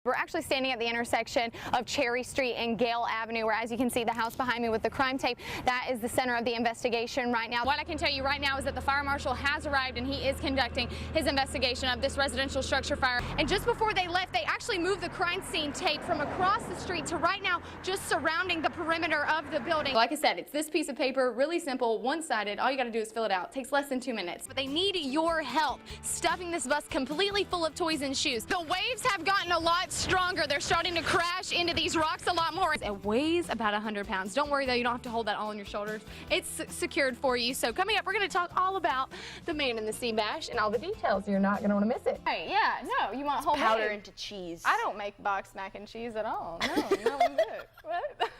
We're actually standing at the intersection of Cherry Street and Gale Avenue, where, as you can see, the house behind me with the crime tape, that is the center of the investigation right now. What I can tell you right now is that the fire marshal has arrived and he is conducting his investigation of this residential structure fire. And just before they left, they actually moved the crime scene tape from across the street to right now just surrounding the perimeter of the building. Like I said, it's this piece of paper, really simple, one-sided. All you got to do is fill it out. It takes less than 2 minutes. But they need your help stuffing this bus completely full of toys and shoes. The waves have gotten a lot stronger. They're starting to crash into these rocks a lot more. It weighs about 100 pounds. Don't worry though, you don't have to hold that all on your shoulders. It's secured for you. So coming up, we're going to talk all about the Man in the Sea Bash and all the details. You're not going to want to miss it. Hey, yeah, no, you want whole powder into cheese. I don't make boxed mac and cheese at all. No, I'm good. What?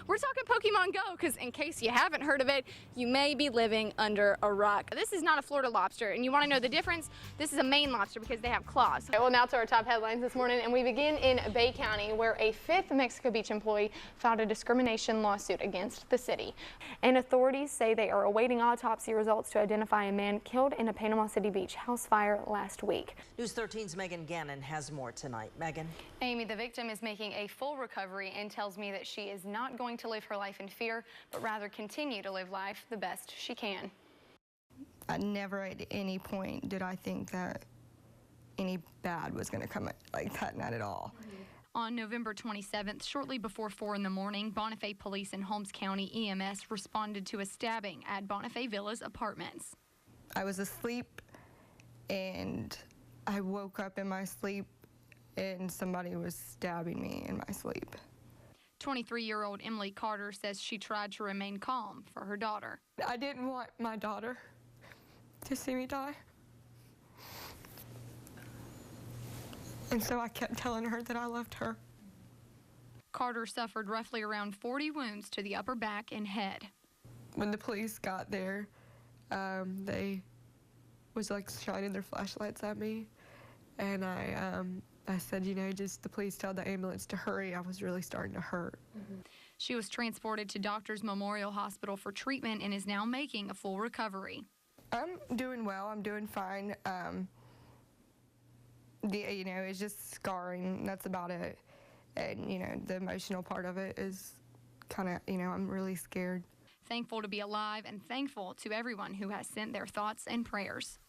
We're talking Pokemon Go, because in case you haven't heard of it, you may be living under a rock. This is not a Florida lobster, and you want to know the difference? This is a Maine lobster because they have claws. Okay, well, now to our top headlines this morning, and we begin in Bay County, where a 5th Mexico Beach employee filed a discrimination lawsuit against the city. And authorities say they are awaiting autopsy results to identify a man killed in a Panama City Beach house fire last week. News 13's Gannon has more tonight. Megan. Amy, the victim is making a full recovery and tells me that she is not going to live her life in fear, but rather continue to live life the best she can. I never at any point did I think that any bad was going to come like that, not at all. On November 27th, shortly before 4 in the morning, Bonifay Police and Holmes County EMS responded to a stabbing at Bonifay Villa's apartments. I was asleep and I woke up in my sleep and somebody was stabbing me in my sleep. 23-year-old Emily Carter says she tried to remain calm for her daughter. I didn't want my daughter to see me die. And so I kept telling her that I loved her. Carter suffered roughly around 40 wounds to the upper back and head. When the police got there, they was like shining their flashlights at me. And I said, you know, just the police tell the ambulance to hurry. I was really starting to hurt. She was transported to Doctors Memorial Hospital for treatment and is now making a full recovery. I'm doing well. I'm doing fine. You know, it's just scarring. That's about it. And, you know, the emotional part of it is kind of, you know, I'm really scared. Thankful to be alive and thankful to everyone who has sent their thoughts and prayers.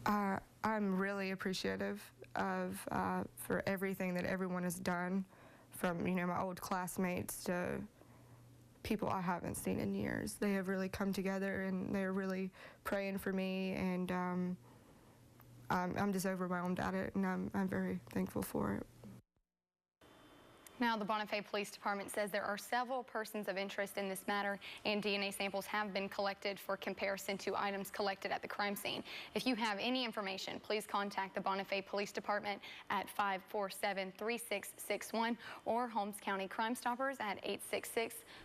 I'm really appreciative of for everything that everyone has done, from, you know, my old classmates to people I haven't seen in years. They have really come together and they're really praying for me, and I'm just overwhelmed at it, and I'm very thankful for it. Now, the Bonifay Police Department says there are several persons of interest in this matter, and DNA samples have been collected for comparison to items collected at the crime scene. If you have any information, please contact the Bonifay Police Department at 547-3661 or Holmes County Crime Stoppers at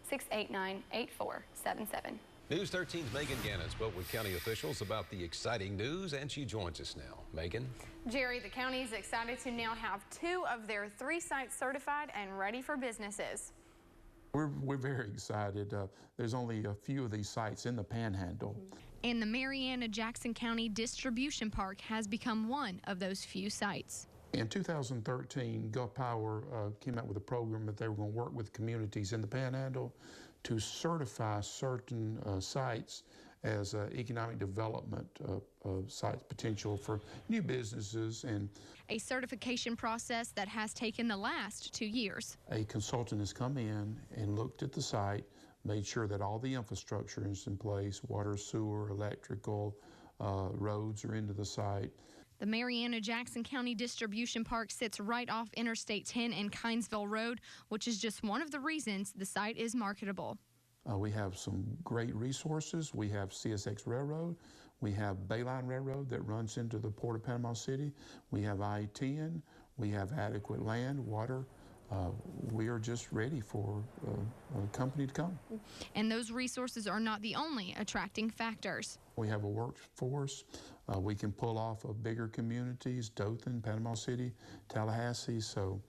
866-689-8477. News 13's Megan Gannon spoke with county officials about the exciting news, and she joins us now. Megan? Jerry, the county is excited to now have 2 of their 3 sites certified and ready for businesses. We're very excited. There's only a few of these sites in the Panhandle. And the Marianna-Jackson County Distribution Park has become one of those few sites. In 2013, Gulf Power came out with a program that they were going to work with communities in the Panhandle to certify certain sites as economic development sites, potential for new businesses. And a certification process that has taken the last 2 years. A consultant has come in and looked at the site, made sure that all the infrastructure is in place, water, sewer, electrical, roads are into the site. The Marianna-Jackson County Distribution Park sits right off Interstate 10 and Kinesville Road, which is just one of the reasons the site is marketable. We have some great resources. We have CSX Railroad. We have Bayline Railroad that runs into the Port of Panama City. We have I-10. We have adequate land, water. We are just ready for a company to come. And those resources are not the only attracting factors. We have a workforce. We can pull off of bigger communities, Dothan, Panama City, Tallahassee. So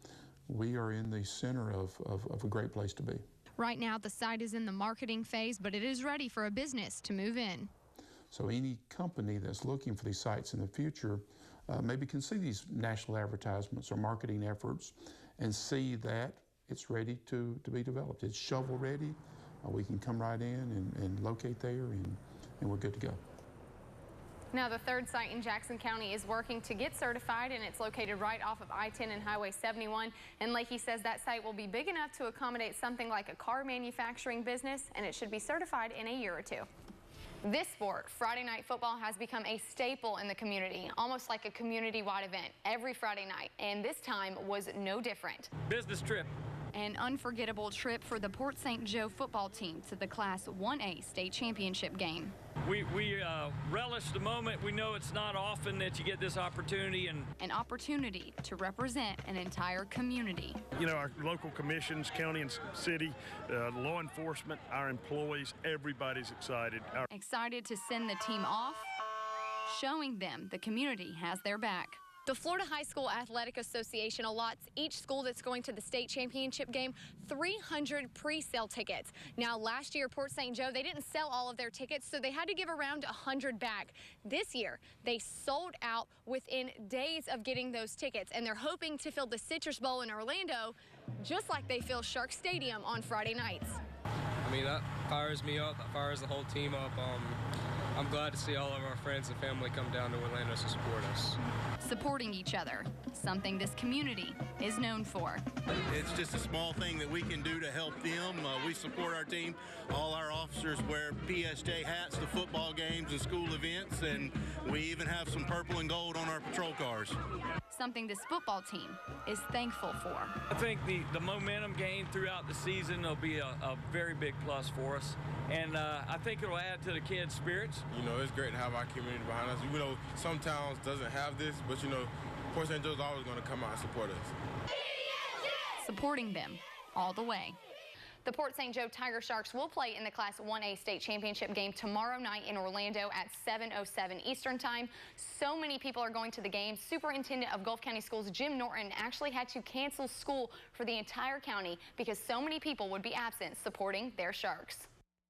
we are in the center of a great place to be. Right now, the site is in the marketing phase, but it is ready for a business to move in. So any company that's looking for these sites in the future maybe can see these national advertisements or marketing efforts and see that it's ready to be developed. It's shovel ready. We can come right in and locate there, and we're good to go. Now, the third site in Jackson County is working to get certified, and it's located right off of I-10 and Highway 71. And Lakey says that site will be big enough to accommodate something like a car manufacturing business, and it should be certified in a year or two. This sport, Friday night football, has become a staple in the community, almost like a community-wide event every Friday night, and this time was no different. Business trip. An unforgettable trip for the Port St. Joe football team to the Class 1A state championship game. We relish the moment. We know it's not often that you get this opportunity. And an opportunity to represent an entire community. You know, our local commissions, county and city, law enforcement, our employees, everybody's excited. Excited to send the team off, showing them the community has their back. The Florida High School Athletic Association allots each school that's going to the state championship game 300 pre-sale tickets. Now, last year, Port St. Joe, they didn't sell all of their tickets, so they had to give around 100 back. This year, they sold out within days of getting those tickets, and they're hoping to fill the Citrus Bowl in Orlando just like they fill Shark Stadium on Friday nights. I mean, that fires me up. That fires the whole team up. I'm glad to see all of our friends and family come down to Orlando to support us. Supporting each other, something this community is known for. It's just a small thing that we can do to help them. We support our team. All our officers wear PSJ hats to football games and school events, and we even have some purple and gold on our patrol cars. Something this football team is thankful for. I think the momentum gained throughout the season will be a very big plus for us. And I think it'll add to the kids' spirits. You know, it's great to have our community behind us. You know, some towns doesn't have this, but you know, Port St. Joe's always going to come out and support us. Supporting them all the way. The Port St. Joe Tiger Sharks will play in the Class 1A state championship game tomorrow night in Orlando at 7:07 Eastern Time. So many people are going to the game. Superintendent of Gulf County Schools, Jim Norton, actually had to cancel school for the entire county because so many people would be absent supporting their Sharks.